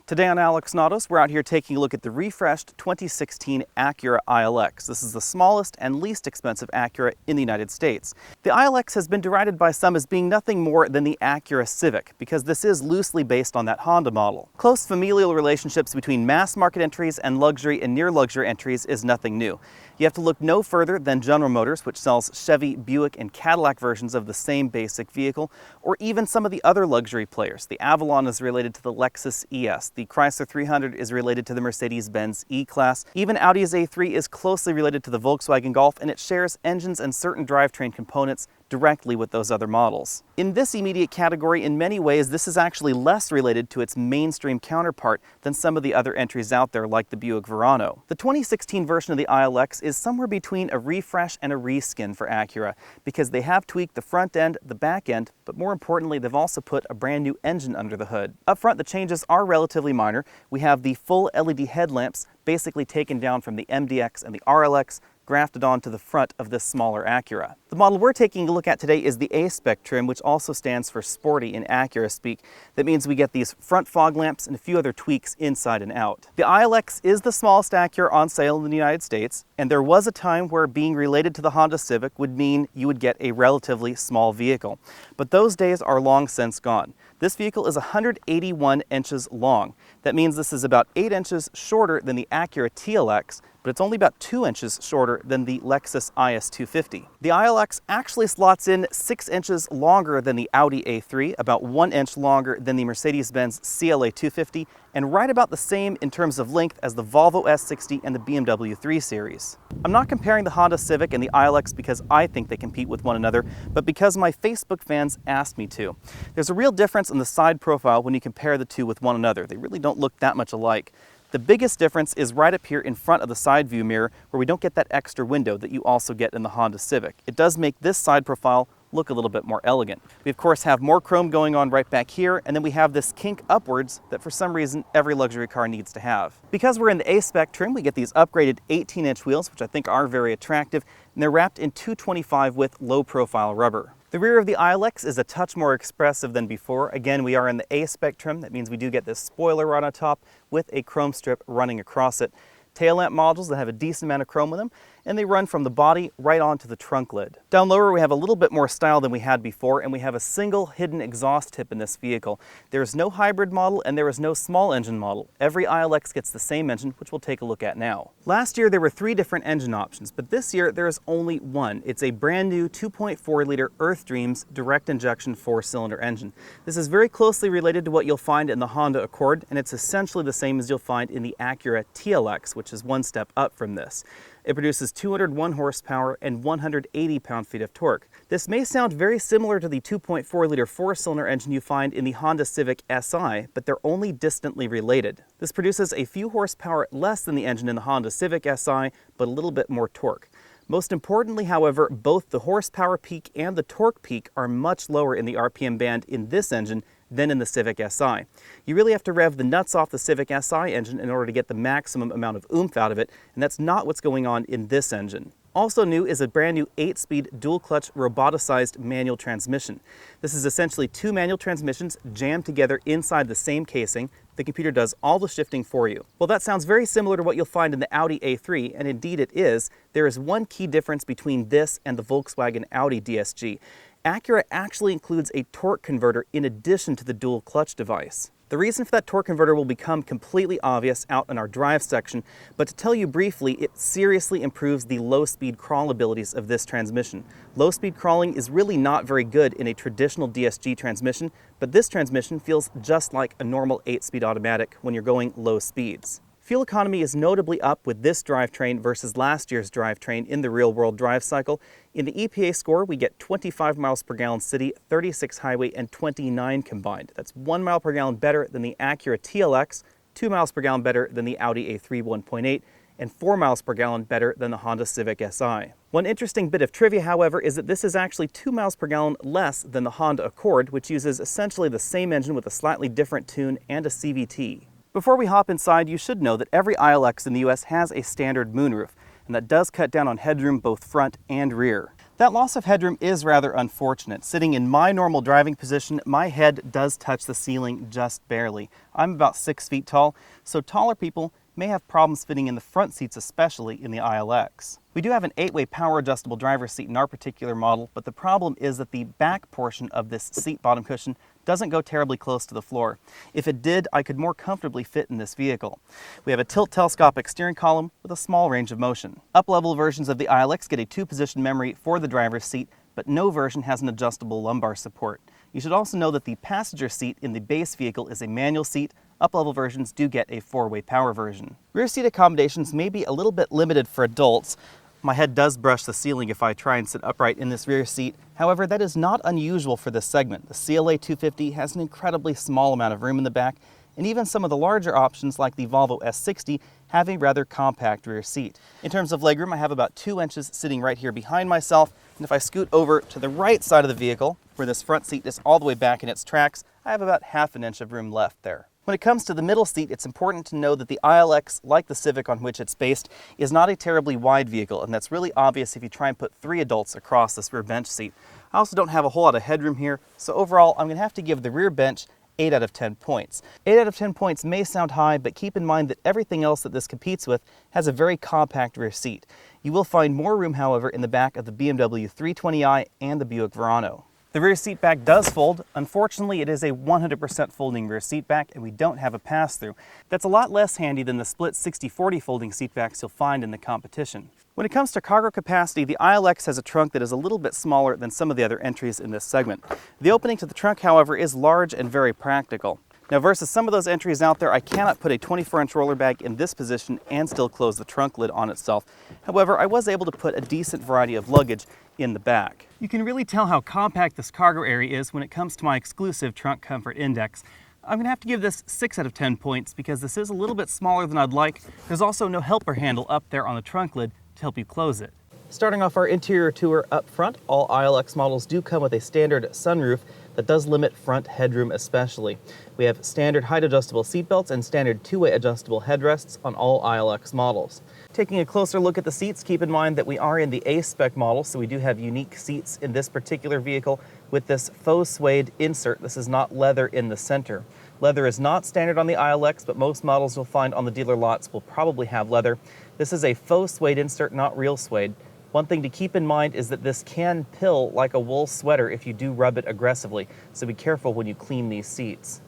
Today on Alex Autos, we're out here taking a look at the refreshed 2016 Acura ILX. This is the smallest and least expensive Acura in the United States. The ILX has been derided by some as being nothing more than the Acura Civic, because this is loosely based on that Honda model. Close familial relationships between mass market entries and luxury and near luxury entries is nothing new. You have to look no further than General Motors, which sells Chevy, Buick, and Cadillac versions of the same basic vehicle, or even some of the other luxury players. The Avalon is related to the Lexus ES. The Chrysler 300 is related to the Mercedes-Benz E-Class. Even Audi's A3 is closely related to the Volkswagen Golf, and it shares engines and certain drivetrain components directly with those other models. In this immediate category, in many ways, this is actually less related to its mainstream counterpart than some of the other entries out there, like the Buick Verano. The 2016 version of the ILX is somewhere between a refresh and a reskin for Acura, because they have tweaked the front end, the back end, but more importantly, they've also put a brand new engine under the hood. Up front, the changes are relatively minor. We have the full LED headlamps basically taken down from the MDX and the RLX, grafted onto the front of this smaller Acura. The model we're taking a look at today is the A-Spec trim, which also stands for sporty in Acura speak. That means we get these front fog lamps and a few other tweaks inside and out. The ILX is the smallest Acura on sale in the United States, and there was a time where being related to the Honda Civic would mean you would get a relatively small vehicle. But those days are long since gone. This vehicle is 181 inches long. That means this is about 8 inches shorter than the Acura TLX, but it's only about 2 inches shorter than the Lexus IS250. The ILX actually slots in 6 inches longer than the Audi A3, about 1 inch longer than the Mercedes-Benz CLA 250, and right about the same in terms of length as the Volvo S60 and the BMW 3 Series. I'm not comparing the Honda Civic and the ILX because I think they compete with one another, but because my Facebook fans asked me to. There's a real difference in the side profile when you compare the two with one another. They really don't look that much alike. The biggest difference is right up here in front of the side view mirror, where we don't get that extra window that you also get in the Honda Civic. It does make this side profile look a little bit more elegant. We of course have more chrome going on right back here, and then we have this kink upwards that for some reason every luxury car needs to have. Because we're in the A-Spec trim, we get these upgraded 18-inch wheels, which I think are very attractive, and they're wrapped in 225 with low-profile rubber. The rear of the ILX is a touch more expressive than before. Again, we are in the A-Spec trim. That means we do get this spoiler right on top with a chrome strip running across it. Tail lamp modules that have a decent amount of chrome in them, and they run from the body right onto the trunk lid. Down lower, we have a little bit more style than we had before, and we have a single hidden exhaust tip in this vehicle. There is no hybrid model, and there is no small engine model. Every ILX gets the same engine, which we'll take a look at now. Last year, there were 3 different engine options, but this year, there is only one. It's a brand new 2.4-liter Earth Dreams direct injection 4-cylinder engine. This is very closely related to what you'll find in the Honda Accord, and it's essentially the same as you'll find in the Acura TLX, which is one step up from this. It produces 201 horsepower and 180 pound-feet of torque. This may sound very similar to the 2.4-liter 4-cylinder engine you find in the Honda Civic Si, but they're only distantly related. This produces a few horsepower less than the engine in the Honda Civic Si, but a little bit more torque. Most importantly, however, both the horsepower peak and the torque peak are much lower in the RPM band in this engine than in the Civic Si. You really have to rev the nuts off the Civic Si engine in order to get the maximum amount of oomph out of it, and that's not what's going on in this engine. Also new is a brand new 8-speed dual-clutch roboticized manual transmission. This is essentially 2 manual transmissions jammed together inside the same casing. The computer does all the shifting for you. Well, that sounds very similar to what you'll find in the Audi A3, and indeed it is. There is one key difference between this and the Volkswagen Audi DSG. Acura actually includes a torque converter in addition to the dual clutch device. The reason for that torque converter will become completely obvious out in our drive section, but to tell you briefly, it seriously improves the low-speed crawl abilities of this transmission. Low-speed crawling is really not very good in a traditional DSG transmission, but this transmission feels just like a normal 8-speed automatic when you're going low speeds. Fuel economy is notably up with this drivetrain versus last year's drivetrain in the real-world drive cycle. In the EPA score, we get 25 miles per gallon city, 36 highway, and 29 combined. That's 1 mile per gallon better than the Acura TLX, 2 miles per gallon better than the Audi A3 1.8, and 4 miles per gallon better than the Honda Civic Si. One interesting bit of trivia, however, is that this is actually 2 miles per gallon less than the Honda Accord, which uses essentially the same engine with a slightly different tune and a CVT. Before we hop inside, you should know that every ILX in the US has a standard moonroof, and that does cut down on headroom both front and rear. That loss of headroom is rather unfortunate. Sitting in my normal driving position, my head does touch the ceiling just barely. I'm about 6 feet tall, so taller people may have problems fitting in the front seats, especially in the ILX. We do have an 8-way power adjustable driver's seat in our particular model, but the problem is that the back portion of this seat bottom cushion doesn't go terribly close to the floor. If it did, I could more comfortably fit in this vehicle. We have a tilt telescopic steering column with a small range of motion. Up-level versions of the ILX get a 2-position memory for the driver's seat, but no version has an adjustable lumbar support. You should also know that the passenger seat in the base vehicle is a manual seat. Up-level versions do get a 4-way power version. Rear seat accommodations may be a little bit limited for adults. My head does brush the ceiling if I try and sit upright in this rear seat. However, that is not unusual for this segment. The CLA 250 has an incredibly small amount of room in the back, and even some of the larger options like the Volvo S60 have a rather compact rear seat. In terms of legroom, I have about 2 inches sitting right here behind myself, and if I scoot over to the right side of the vehicle, where this front seat is all the way back in its tracks, I have about ½ an inch of room left there. When it comes to the middle seat, it's important to know that the ILX, like the Civic on which it's based, is not a terribly wide vehicle, and that's really obvious if you try and put 3 adults across this rear bench seat. I also don't have a whole lot of headroom here, so overall I'm going to have to give the rear bench 8 out of 10 points. 8 out of 10 points may sound high, but keep in mind that everything else that this competes with has a very compact rear seat. You will find more room, however, in the back of the BMW 320i and the Buick Verano. The rear seat back does fold. Unfortunately, it is a 100% folding rear seat back, and we don't have a pass-through. That's a lot less handy than the split 60-40 folding seat backs you'll find in the competition. When it comes to cargo capacity, the ILX has a trunk that is a little bit smaller than some of the other entries in this segment. The opening to the trunk, however, is large and very practical. Now, versus some of those entries out there, I cannot put a 24-inch roller bag in this position and still close the trunk lid on itself. However, I was able to put a decent variety of luggage in the back. You can really tell how compact this cargo area is when it comes to my exclusive trunk comfort index. I'm going to have to give this 6 out of 10 points because this is a little bit smaller than I'd like. There's also no helper handle up there on the trunk lid to help you close it. Starting off our interior tour up front, all ILX models do come with a standard sunroof that does limit front headroom especially. We have standard height adjustable seatbelts and standard 2-way adjustable headrests on all ILX models. Taking a closer look at the seats, keep in mind that we are in the A-spec model, so we do have unique seats in this particular vehicle with this faux suede insert. This is not leather in the center. Leather is not standard on the ILX, but most models you'll find on the dealer lots will probably have leather. This is a faux suede insert, not real suede. One thing to keep in mind is that this can pill like a wool sweater if you do rub it aggressively, so be careful when you clean these seats.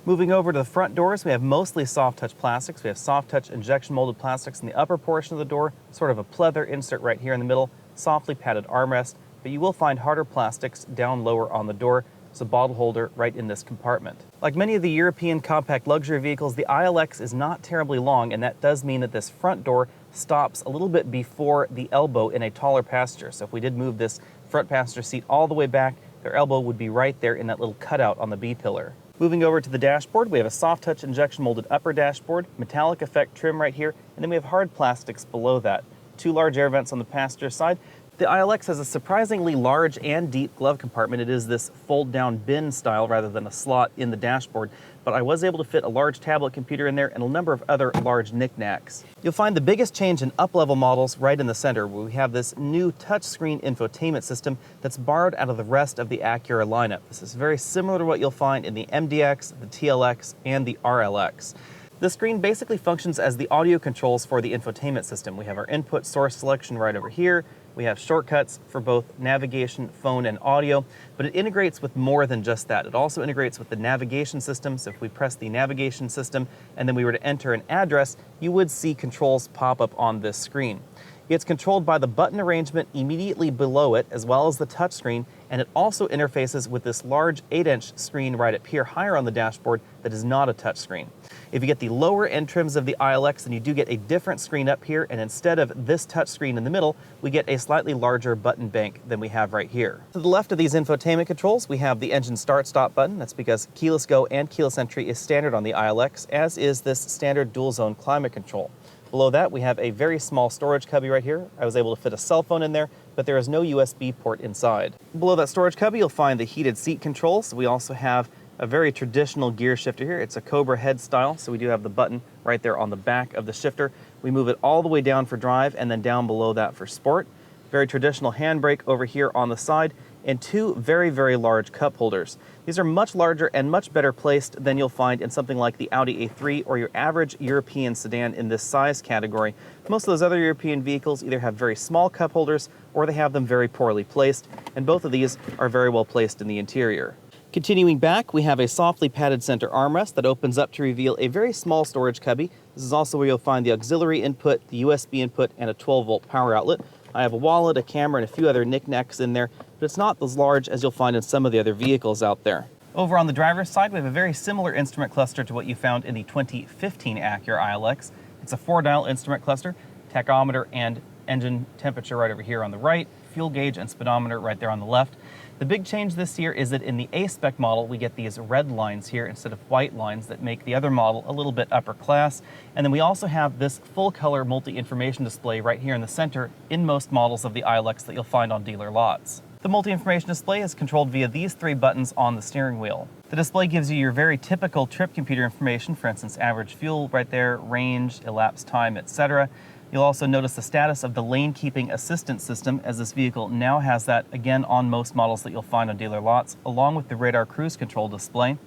Moving over to the front doors, we have mostly soft touch plastics. We have soft touch injection molded plastics in the upper portion of the door, sort of a pleather insert right here in the middle, softly padded armrest, but you will find harder plastics down lower on the door. There's a bottle holder right in this compartment. Like many of the European compact luxury vehicles, the ILX is not terribly long, and that does mean that this front door stops a little bit before the elbow in a taller passenger. So if we did move this front passenger seat all the way back, their elbow would be right there in that little cutout on the B-pillar. Moving over to the dashboard, we have a soft touch injection molded upper dashboard, metallic effect trim right here, and then we have hard plastics below that. 2 large air vents on the passenger side. The ILX has a surprisingly large and deep glove compartment. It is this fold-down bin style rather than a slot in the dashboard, but I was able to fit a large tablet computer in there and a number of other large knickknacks. You'll find the biggest change in up-level models right in the center, where we have this new touchscreen infotainment system that's borrowed out of the rest of the Acura lineup. This is very similar to what you'll find in the MDX, the TLX, and the RLX. The screen basically functions as the audio controls for the infotainment system. We have our input source selection right over here. We have shortcuts for both navigation, phone, and audio, but it integrates with more than just that. It also integrates with the navigation system, so if we press the navigation system and then we were to enter an address, you would see controls pop up on this screen. It's controlled by the button arrangement immediately below it, as well as the touchscreen, and it also interfaces with this large 8-inch screen right up here higher on the dashboard that is not a touchscreen. If you get the lower end trims of the ILX, then you do get a different screen up here, and instead of this touchscreen in the middle, we get a slightly larger button bank than we have right here. To the left of these infotainment controls, we have the engine start-stop button. That's because keyless go and keyless entry is standard on the ILX, as is this standard dual-zone climate control. Below that, we have a very small storage cubby right here. I was able to fit a cell phone in there, but there is no USB port inside. Below that storage cubby, you'll find the heated seat controls. We also have a very traditional gear shifter here. It's a Cobra head style, so we do have the button right there on the back of the shifter. We move it all the way down for drive and then down below that for sport. Very traditional handbrake over here on the side, and two very, very large cup holders. These are much larger and much better placed than you'll find in something like the Audi A3 or your average European sedan in this size category. Most of those other European vehicles either have very small cup holders or they have them very poorly placed, and both of these are very well placed in the interior. Continuing back, we have a softly padded center armrest that opens up to reveal a very small storage cubby. This is also where you'll find the auxiliary input, the USB input, and a 12-volt power outlet. I have a wallet, a camera, and a few other knickknacks in there, but it's not as large as you'll find in some of the other vehicles out there. Over on the driver's side, we have a very similar instrument cluster to what you found in the 2015 Acura ILX. It's a 4-dial instrument cluster, tachometer and engine temperature right over here on the right, fuel gauge and speedometer right there on the left. The big change this year is that in the A-Spec model, we get these red lines here instead of white lines that make the other model a little bit upper class. And then we also have this full-color multi-information display right here in the center in most models of the ILX that you'll find on dealer lots. The multi-information display is controlled via these three buttons on the steering wheel. The display gives you your very typical trip computer information, for instance, average fuel right there, range, elapsed time, etc. You'll also notice the status of the lane keeping assistance system, as this vehicle now has that again on most models that you'll find on dealer lots, along with the radar cruise control display.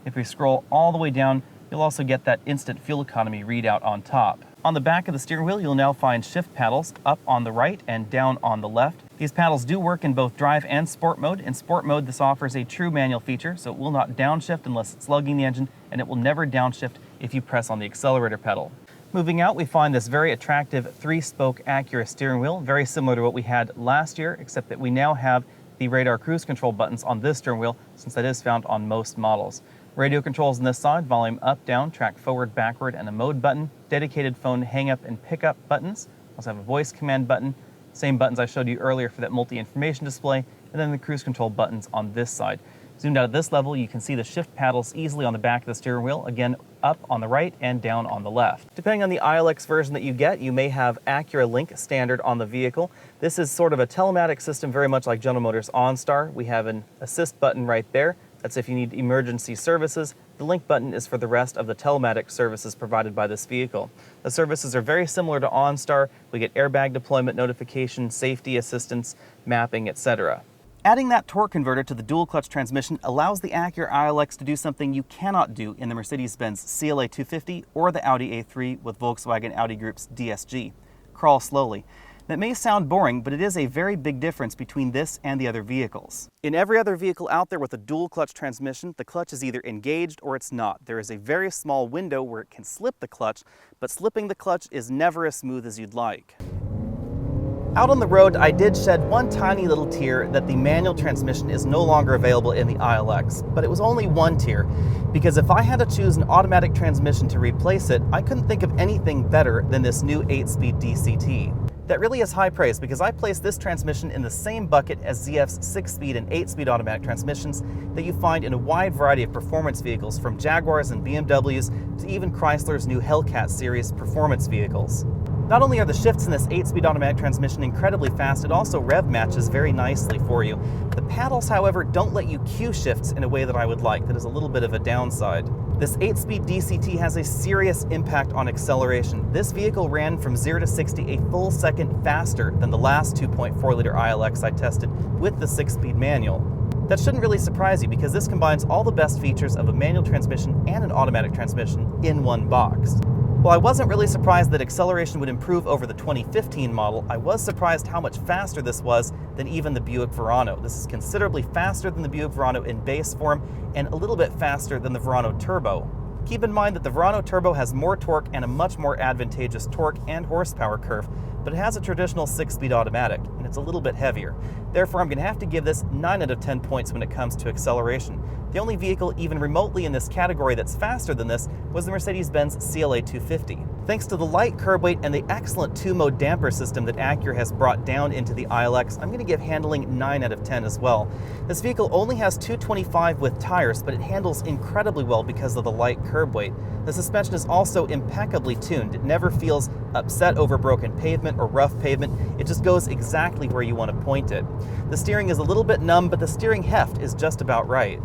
If we scroll all the way down, you'll also get that instant fuel economy readout on top. On the back of the steering wheel, you'll now find shift paddles up on the right and down on the left. These paddles do work in both drive and sport mode. In sport mode, this offers a true manual feature, so it will not downshift unless it's lugging the engine, and it will never downshift if you press on the accelerator pedal. Moving out, we find this very attractive 3-spoke Acura steering wheel, very similar to what we had last year, except that we now have the radar cruise control buttons on this steering wheel, since that is found on most models. Radio controls on this side, volume up, down, track forward, backward, and a mode button, dedicated phone hang-up and pick-up buttons. Also have a voice command button, same buttons I showed you earlier for that multi-information display, and then the cruise control buttons on this side. Zoomed out at this level, you can see the shift paddles easily on the back of the steering wheel, again up on the right and down on the left. Depending on the ILX version that you get, you may have Acura Link standard on the vehicle. This is sort of a telematic system, very much like General Motors OnStar. We have an assist button right there. That's if you need emergency services. The Link button is for the rest of the telematic services provided by this vehicle. The services are very similar to OnStar. We get airbag deployment notification, safety assistance, mapping, etc. Adding that torque converter to the dual clutch transmission allows the Acura ILX to do something you cannot do in the Mercedes-Benz CLA 250 or the Audi A3 with Volkswagen Audi Group's DSG. Crawl slowly. That may sound boring, but it is a very big difference between this and the other vehicles. In every other vehicle out there with a dual clutch transmission, the clutch is either engaged or it's not. There is a very small window where it can slip the clutch, but slipping the clutch is never as smooth as you'd like. Out on the road, I did shed one tiny little tear that the manual transmission is no longer available in the ILX, but it was only one tear, because if I had to choose an automatic transmission to replace it, I couldn't think of anything better than this new 8-speed DCT. That really is high praise, because I placed this transmission in the same bucket as ZF's 6-speed and 8-speed automatic transmissions that you find in a wide variety of performance vehicles, from Jaguars and BMWs to even Chrysler's new Hellcat series performance vehicles. Not only are the shifts in this 8-speed automatic transmission incredibly fast, it also rev matches very nicely for you. The paddles, however, don't let you cue shifts in a way that I would like. That is a little bit of a downside. This 8-speed DCT has a serious impact on acceleration. This vehicle ran from 0 to 60 a full second faster than the last 2.4-liter ILX I tested with the 6-speed manual. That shouldn't really surprise you, because this combines all the best features of a manual transmission and an automatic transmission in one box. While I wasn't really surprised that acceleration would improve over the 2015 model, I was surprised how much faster this was than even the Buick Verano. This is considerably faster than the Buick Verano in base form and a little bit faster than the Verano Turbo. Keep in mind that the Verano Turbo has more torque and a much more advantageous torque and horsepower curve, but it has a traditional 6-speed automatic, and it's a little bit heavier. Therefore, I'm going to have to give this 9 out of 10 points when it comes to acceleration. The only vehicle even remotely in this category that's faster than this was the Mercedes-Benz CLA 250. Thanks to the light curb weight and the excellent 2-mode damper system that Acura has brought down into the ILX, I'm going to give handling 9 out of 10 as well. This vehicle only has 225 with tires, but it handles incredibly well because of the light curb weight. The suspension is also impeccably tuned. It never feels upset over broken pavement or rough pavement. It just goes exactly where you want to point it. The steering is a little bit numb, but the steering heft is just about right.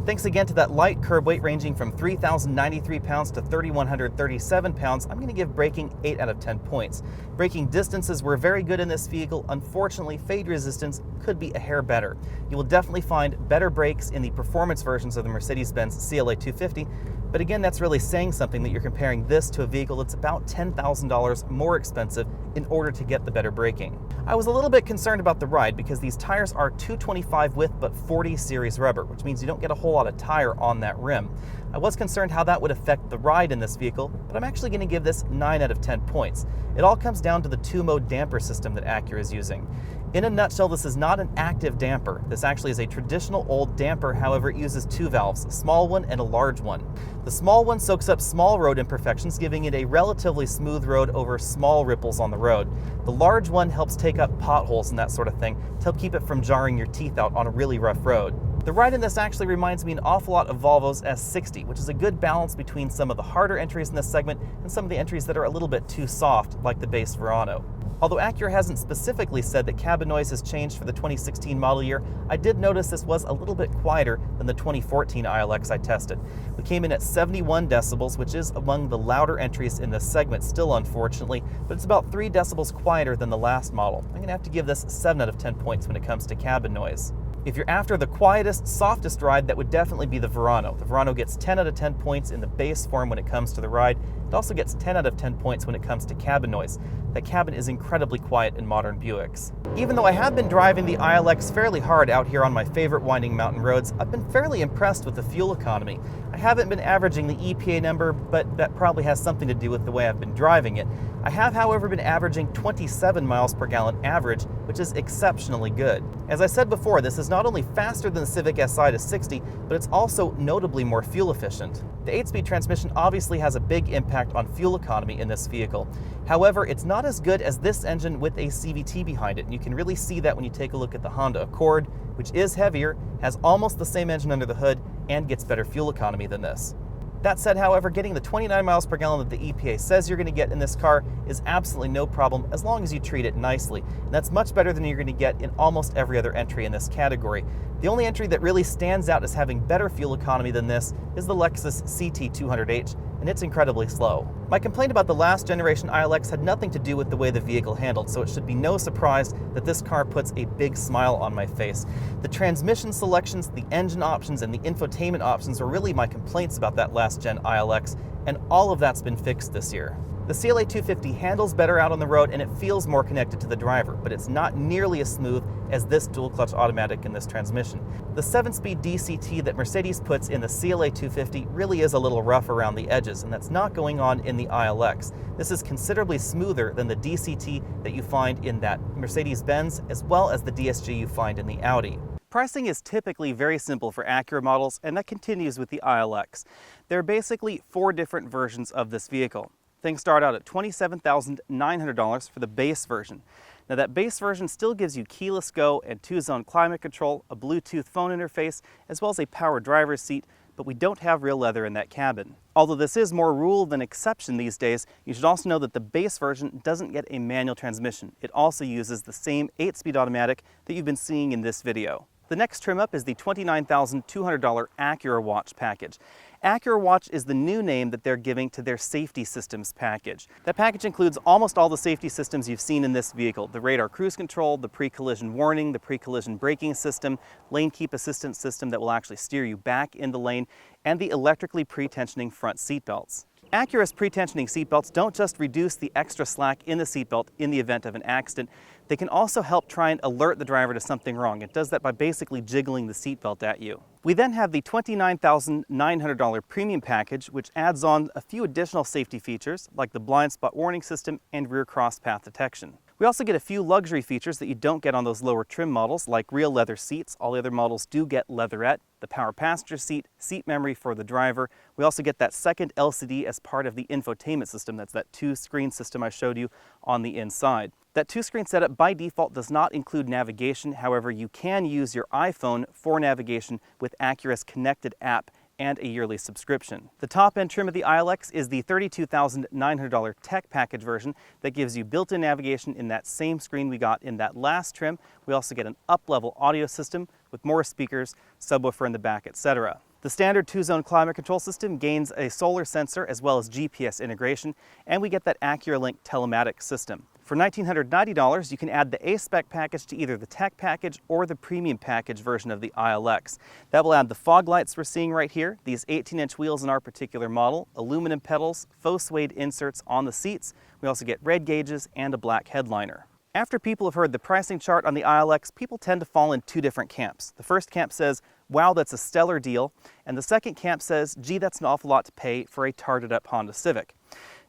Thanks again to that light curb weight ranging from 3,093 pounds to 3,137 pounds, I'm going to give braking 8 out of 10 points. Braking distances were very good in this vehicle. Unfortunately, fade resistance could be a hair better. You will definitely find better brakes in the performance versions of the Mercedes-Benz CLA 250, but again, that's really saying something that you're comparing this to a vehicle that's about $10,000 more expensive in order to get the better braking. I was a little bit concerned about the ride because these tires are 225 width but 40 series rubber, which means you don't get a whole lot of tire on that rim. I was concerned how that would affect the ride in this vehicle, but I'm actually going to give this 9 out of 10 points. It all comes down to the 2-mode damper system that Acura is using. In a nutshell, this is not an active damper. This actually is a traditional old damper, however it uses 2 valves, a small one and a large one. The small one soaks up small road imperfections, giving it a relatively smooth road over small ripples on the road. The large one helps take up potholes and that sort of thing to help keep it from jarring your teeth out on a really rough road. The ride in this actually reminds me an awful lot of Volvo's S60, which is a good balance between some of the harder entries in this segment and some of the entries that are a little bit too soft, like the base Verano. Although Acura hasn't specifically said that cabin noise has changed for the 2016 model year, I did notice this was a little bit quieter than the 2014 ILX I tested. We came in at 71 decibels, which is among the louder entries in this segment still, unfortunately, but it's about 3 decibels quieter than the last model. I'm going to have to give this 7 out of 10 points when it comes to cabin noise. If you're after the quietest, softest ride, that would definitely be the Verano. The Verano gets 10 out of 10 points in the base form when it comes to the ride. It also gets 10 out of 10 points when it comes to cabin noise. That cabin is incredibly quiet in modern Buicks. Even though I have been driving the ILX fairly hard out here on my favorite winding mountain roads, I've been fairly impressed with the fuel economy. I haven't been averaging the EPA number, but that probably has something to do with the way I've been driving it. I have, however, been averaging 27 miles per gallon average, which is exceptionally good. As I said before, this is not only faster than the Civic Si to 60, but it's also notably more fuel efficient. The 8-speed transmission obviously has a big impact on fuel economy in this vehicle. However, it's not as good as this engine with a CVT behind it, and you can really see that when you take a look at the Honda Accord, which is heavier, has almost the same engine under the hood, and gets better fuel economy than this. That said, however, getting the 29 miles per gallon that the EPA says you're going to get in this car is absolutely no problem as long as you treat it nicely. And that's much better than you're going to get in almost every other entry in this category. The only entry that really stands out as having better fuel economy than this is the Lexus CT200H, and it's incredibly slow. My complaint about the last generation ILX had nothing to do with the way the vehicle handled, so it should be no surprise that this car puts a big smile on my face. The transmission selections, the engine options, and the infotainment options were really my complaints about that last gen ILX, and all of that's been fixed this year. The CLA 250 handles better out on the road and it feels more connected to the driver, but it's not nearly as smooth as this dual clutch automatic in this transmission. The 7-speed DCT that Mercedes puts in the CLA 250 really is a little rough around the edges, and that's not going on in the ILX. This is considerably smoother than the DCT that you find in that Mercedes-Benz, as well as the DSG you find in the Audi. Pricing is typically very simple for Acura models, and that continues with the ILX. There are basically 4 different versions of this vehicle. Things start out at $27,900 for the base version. Now that base version still gives you keyless go and 2-zone climate control, a Bluetooth phone interface, as well as a power driver's seat, but we don't have real leather in that cabin. Although this is more rule than exception these days, you should also know that the base version doesn't get a manual transmission. It also uses the same 8-speed automatic that you've been seeing in this video. The next trim up is the $29,200 Acura Watch package. Acura Watch is the new name that they're giving to their safety systems package. That package includes almost all the safety systems you've seen in this vehicle: the radar cruise control, the pre-collision warning, the pre-collision braking system, lane keep assistance system that will actually steer you back in the lane, and the electrically pre-tensioning front seat belts. Acura's pre-tensioning seatbelts don't just reduce the extra slack in the seatbelt in the event of an accident, they can also help try and alert the driver to something wrong. It does that by basically jiggling the seatbelt at you. We then have the $29,900 premium package, which adds on a few additional safety features like the blind spot warning system and rear cross path detection. We also get a few luxury features that you don't get on those lower trim models, like real leather seats. All the other models do get leatherette, the power passenger seat, seat memory for the driver. We also get that second LCD as part of the infotainment system. That's that 2-screen system I showed you on the inside. That 2-screen setup by default does not include navigation. However, you can use your iPhone for navigation with Acura's connected app and a yearly subscription. The top-end trim of the ILX is the $32,900 Tech Package version that gives you built-in navigation in that same screen we got in that last trim. We also get an up-level audio system with more speakers, subwoofer in the back, etc. The standard 2-zone climate control system gains a solar sensor as well as GPS integration, and we get that Acura Link telematics system. For $1,990, you can add the A-Spec package to either the Tech package or the Premium package version of the ILX. That will add the fog lights we're seeing right here, these 18-inch wheels in our particular model, aluminum pedals, faux suede inserts on the seats. We also get red gauges and a black headliner. After people have heard the pricing chart on the ILX, people tend to fall in two different camps. The first camp says, wow, that's a stellar deal. And the second camp says, gee, that's an awful lot to pay for a tarted up Honda Civic.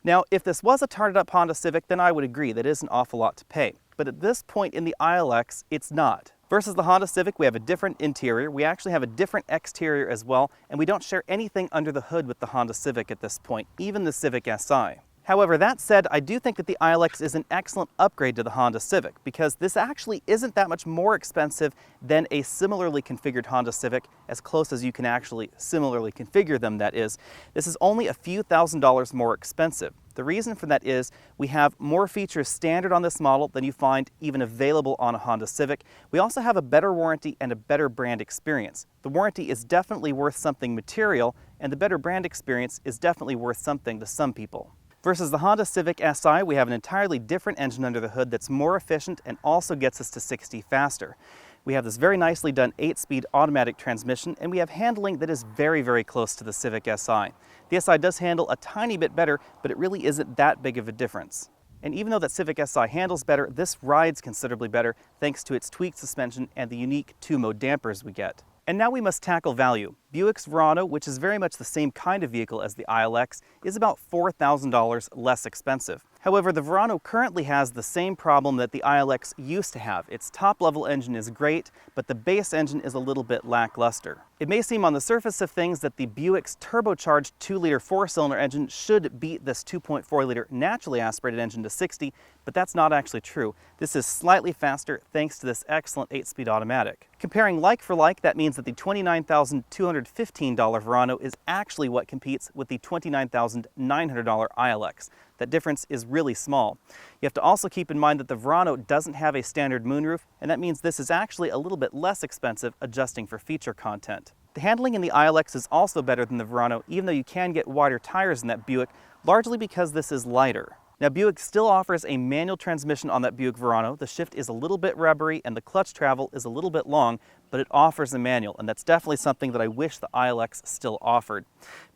Now, if this was a tarted up Honda Civic, then I would agree that is an awful lot to pay. But at this point in the ILX, it's not. Versus the Honda Civic, we have a different interior, we actually have a different exterior as well, and we don't share anything under the hood with the Honda Civic at this point, even the Civic Si. However, that said, I do think that the ILX is an excellent upgrade to the Honda Civic because this actually isn't that much more expensive than a similarly configured Honda Civic, as close as you can actually similarly configure them, that is. This is only a few $1,000s more expensive. The reason for that is we have more features standard on this model than you find even available on a Honda Civic. We also have a better warranty and a better brand experience. The warranty is definitely worth something material, and the better brand experience is definitely worth something to some people. Versus the Honda Civic Si, we have an entirely different engine under the hood that's more efficient and also gets us to 60 faster. We have this very nicely done 8-speed automatic transmission, and we have handling that is very, very close to the Civic Si. The Si does handle a tiny bit better, but it really isn't that big of a difference. And even though that Civic Si handles better, this rides considerably better thanks to its tweaked suspension and the unique 2-mode dampers we get. And now we must tackle value. Buick's Verano, which is very much the same kind of vehicle as the ILX, is about $4,000 less expensive. However, the Verano currently has the same problem that the ILX used to have. Its top-level engine is great, but the base engine is a little bit lackluster. It may seem on the surface of things that the Buick's turbocharged 2-liter 4-cylinder engine should beat this 2.4-liter naturally aspirated engine to 60, but that's not actually true. This is slightly faster thanks to this excellent 8-speed automatic. Comparing like for like, that means that the $29,215 Verano is actually what competes with the $29,900 ILX. That difference is really small. You have to also keep in mind that the Verano doesn't have a standard moonroof, and that means this is actually a little bit less expensive adjusting for feature content. The handling in the ILX is also better than the Verano, even though you can get wider tires in that Buick, largely because this is lighter. Now, Buick still offers a manual transmission on that Buick Verano. The shift is a little bit rubbery and the clutch travel is a little bit long, but it offers a manual, and that's definitely something that I wish the ILX still offered.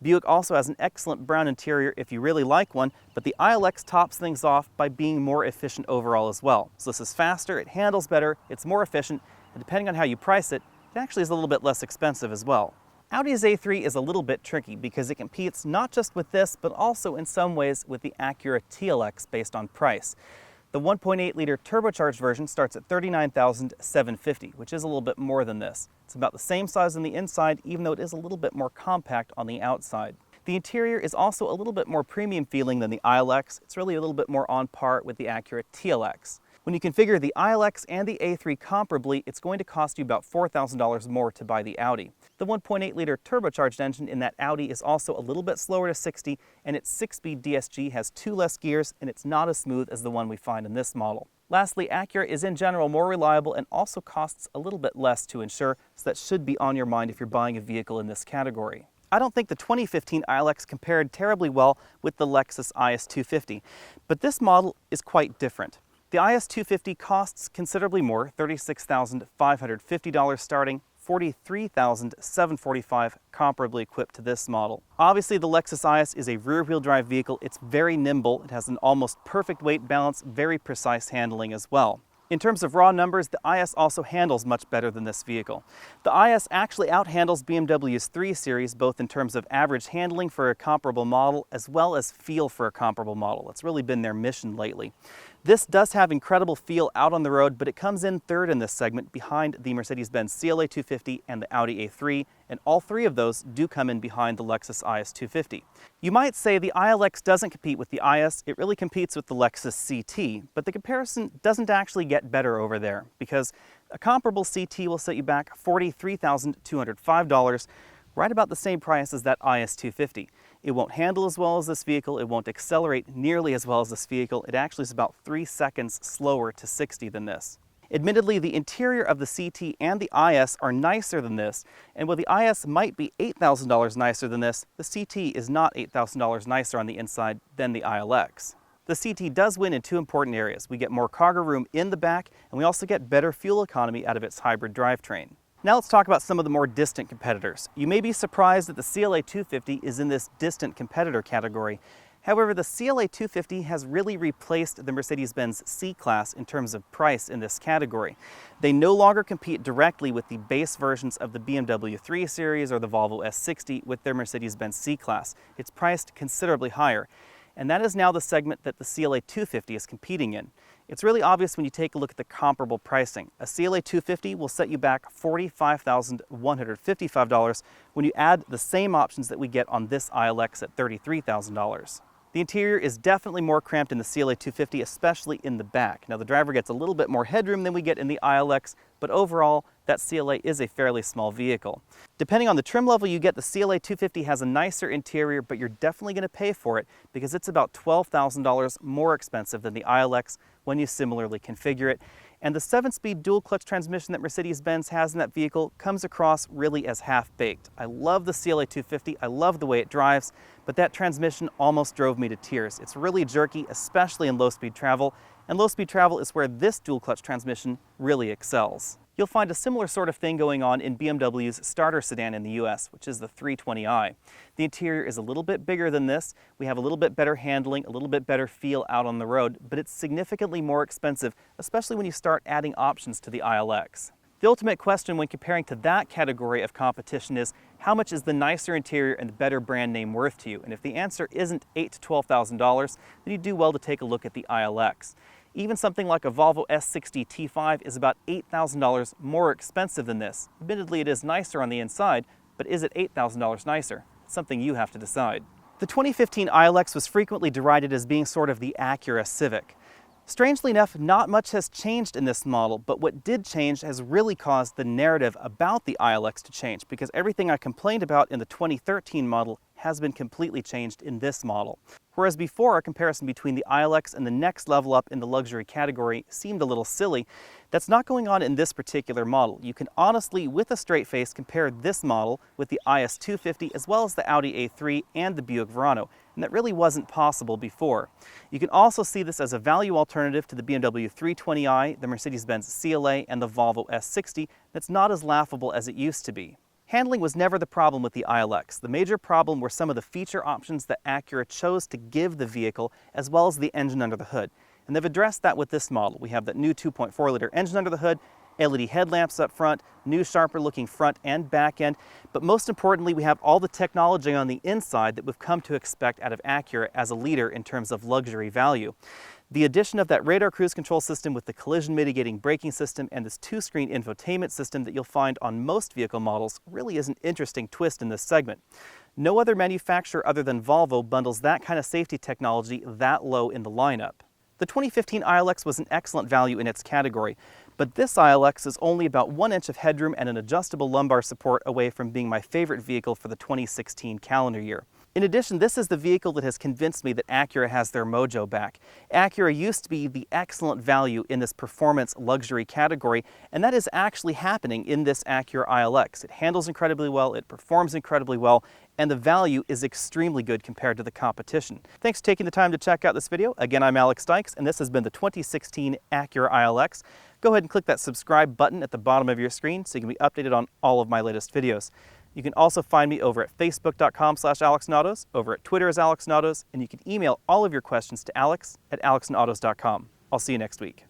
Buick also has an excellent brown interior if you really like one, but the ILX tops things off by being more efficient overall as well. So this is faster, it handles better, it's more efficient, and depending on how you price it, it actually is a little bit less expensive as well. Audi's A3 is a little bit tricky because it competes not just with this, but also in some ways with the Acura TLX based on price. The 1.8-liter turbocharged version starts at $39,750, which is a little bit more than this. It's about the same size on the inside, even though it is a little bit more compact on the outside. The interior is also a little bit more premium feeling than the ILX. It's really a little bit more on par with the Acura TLX. When you configure the ILX and the A3 comparably, it's going to cost you about $4,000 more to buy the Audi. The 1.8-liter turbocharged engine in that Audi is also a little bit slower to 60, and its 6-speed DSG has 2 less gears, and it's not as smooth as the one we find in this model. Lastly, Acura is in general more reliable and also costs a little bit less to insure, so that should be on your mind if you're buying a vehicle in this category. I don't think the 2015 ILX compared terribly well with the Lexus IS250, but this model is quite different. The IS250 costs considerably more, $36,550 starting, $43,745 comparably equipped to this model. Obviously, the Lexus IS is a rear-wheel drive vehicle. It's very nimble. It has an almost perfect weight balance, very precise handling as well. In terms of raw numbers, the IS also handles much better than this vehicle. The IS actually outhandles BMW's 3 Series, both in terms of average handling for a comparable model, as well as feel for a comparable model. It's really been their mission lately. This does have incredible feel out on the road, but it comes in third in this segment behind the Mercedes-Benz CLA 250 and the Audi A3, and all 3 of those do come in behind the Lexus IS250. You might say the ILX doesn't compete with the IS, it really competes with the Lexus CT, but the comparison doesn't actually get better over there, because a comparable CT will set you back $43,205, right about the same price as that IS250. It won't handle as well as this vehicle, it won't accelerate nearly as well as this vehicle, it actually is about 3 seconds slower to 60 than this. Admittedly, the interior of the CT and the IS are nicer than this, and while the IS might be $8,000 nicer than this, the CT is not $8,000 nicer on the inside than the ILX. The CT does win in two important areas. We get more cargo room in the back, and we also get better fuel economy out of its hybrid drivetrain. Now let's talk about some of the more distant competitors. You may be surprised that the CLA 250 is in this distant competitor category. However, the CLA 250 has really replaced the Mercedes-Benz C-Class in terms of price in this category. They no longer compete directly with the base versions of the BMW 3 Series or the Volvo S60 with their Mercedes-Benz C-Class. It's priced considerably higher. And that is now the segment that the CLA 250 is competing in. It's really obvious when you take a look at the comparable pricing. A CLA 250 will set you back $45,155 when you add the same options that we get on this ILX at $33,000. The interior is definitely more cramped in the CLA 250, especially in the back. Now the driver gets a little bit more headroom than we get in the ILX, but overall, that CLA is a fairly small vehicle. Depending on the trim level you get, the CLA 250 has a nicer interior, but you're definitely going to pay for it because it's about $12,000 more expensive than the ILX when you similarly configure it. And the 7-speed dual-clutch transmission that Mercedes-Benz has in that vehicle comes across really as half-baked. I love the CLA 250, I love the way it drives, but that transmission almost drove me to tears. It's really jerky, especially in low-speed travel, and low-speed travel is where this dual-clutch transmission really excels. You'll find a similar sort of thing going on in BMW's starter sedan in the US, which is the 320i. The interior is a little bit bigger than this. We have a little bit better handling, a little bit better feel out on the road, but it's significantly more expensive, especially when you start adding options to the ILX. The ultimate question when comparing to that category of competition is, how much is the nicer interior and the better brand name worth to you? And if the answer isn't $8,000 to $12,000, then you do well to take a look at the ILX. Even something like a Volvo S60 T5 is about $8,000 more expensive than this. Admittedly, it is nicer on the inside, but is it $8,000 nicer? It's something you have to decide. The 2015 ILX was frequently derided as being sort of the Acura Civic. Strangely enough, not much has changed in this model, but what did change has really caused the narrative about the ILX to change, because everything I complained about in the 2013 model has been completely changed in this model. Whereas before, a comparison between the ILX and the next level up in the luxury category seemed a little silly, that's not going on in this particular model. You can honestly, with a straight face, compare this model with the IS250 as well as the Audi A3 and the Buick Verano, and that really wasn't possible before. You can also see this as a value alternative to the BMW 320i, the Mercedes-Benz CLA, and the Volvo S60 that's not as laughable as it used to be. Handling was never the problem with the ILX. The major problem were some of the feature options that Acura chose to give the vehicle, as well as the engine under the hood. And they've addressed that with this model. We have that new 2.4-liter engine under the hood, LED headlamps up front, new sharper looking front and back end, but most importantly we have all the technology on the inside that we've come to expect out of Acura as a leader in terms of luxury value. The addition of that radar cruise control system with the collision mitigating braking system and this 2-screen infotainment system that you'll find on most vehicle models really is an interesting twist in this segment. No other manufacturer other than Volvo bundles that kind of safety technology that low in the lineup. The 2015 ILX was an excellent value in its category, but this ILX is only about 1 inch of headroom and an adjustable lumbar support away from being my favorite vehicle for the 2016 calendar year. In addition, this is the vehicle that has convinced me that Acura has their mojo back. Acura used to be the excellent value in this performance luxury category, and that is actually happening in this Acura ILX. It handles incredibly well, it performs incredibly well, and the value is extremely good compared to the competition. Thanks for taking the time to check out this video. Again, I'm Alex Dykes, and this has been the 2016 Acura ILX. Go ahead and click that subscribe button at the bottom of your screen so you can be updated on all of my latest videos. You can also find me over at facebook.com/AlexNautos, over at Twitter as AlexNautos, and you can email all of your questions to alex@alexnautos.com. I'll see you next week.